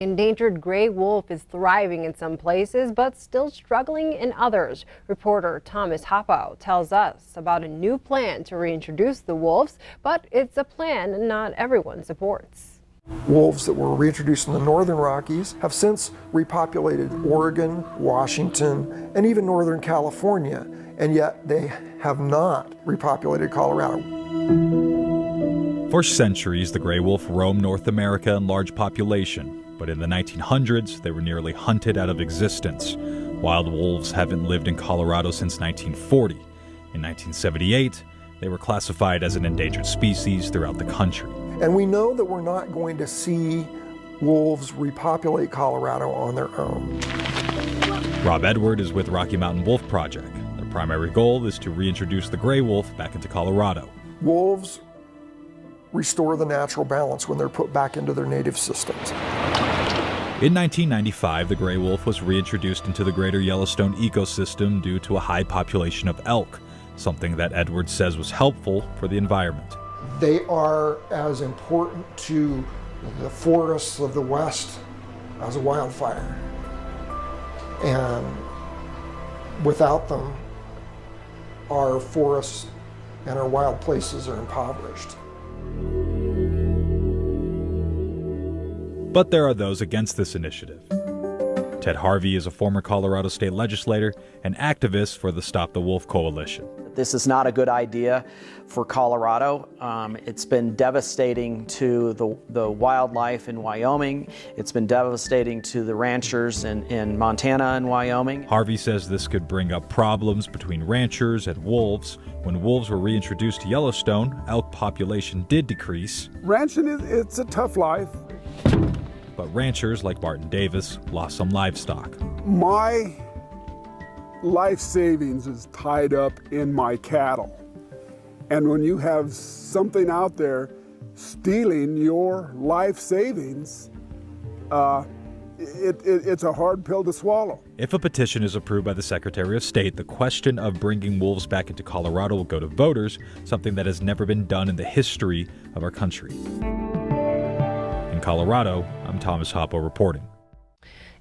Endangered gray wolf is thriving in some places, but still struggling in others. Reporter Thomas Hoppo tells us about a new plan to reintroduce the wolves, but it's a plan not everyone supports. Wolves that were reintroduced in the northern Rockies have since repopulated Oregon, Washington, and even northern California, and yet they have not repopulated Colorado. For centuries, the gray wolf roamed North America in large population, but in the 1900s, they were nearly hunted out of existence. Wild wolves haven't lived in Colorado since 1940. In 1978, they were classified as an endangered species throughout the country. And we know that we're not going to see wolves repopulate Colorado on their own. Rob Edward is with Rocky Mountain Wolf Project. Their primary goal is to reintroduce the gray wolf back into Colorado. Wolves restore the natural balance when they're put back into their native systems. In 1995, the gray wolf was reintroduced into the greater Yellowstone ecosystem due to a high population of elk, something that Edwards says was helpful for the environment. They are as important to the forests of the West as a wildfire. And without them, our forests and our wild places are impoverished. But there are those against this initiative. Ted Harvey is a former Colorado state legislator and activist for the Stop the Wolf Coalition. This is not a good idea for Colorado. It's been devastating to the wildlife in Wyoming. It's been devastating to the ranchers in Montana and Wyoming. Harvey says this could bring up problems between ranchers and wolves. When wolves were reintroduced to Yellowstone, elk population did decrease. Ranching, it's a tough life. But ranchers like Martin Davis lost some livestock. My life savings is tied up in my cattle. And when you have something out there stealing your life savings, it's a hard pill to swallow. If a petition is approved by the Secretary of State, the question of bringing wolves back into Colorado will go to voters, something that has never been done in the history of our country. In Colorado, I'm Thomas Hoppo reporting.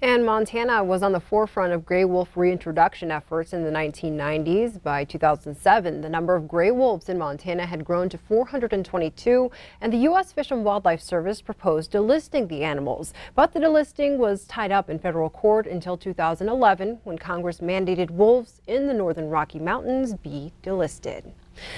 And Montana was on the forefront of gray wolf reintroduction efforts in the 1990s. By 2007, the number of gray wolves in Montana had grown to 422, and the U.S. Fish and Wildlife Service proposed delisting the animals. But the delisting was tied up in federal court until 2011, when Congress mandated wolves in the northern Rocky Mountains be delisted.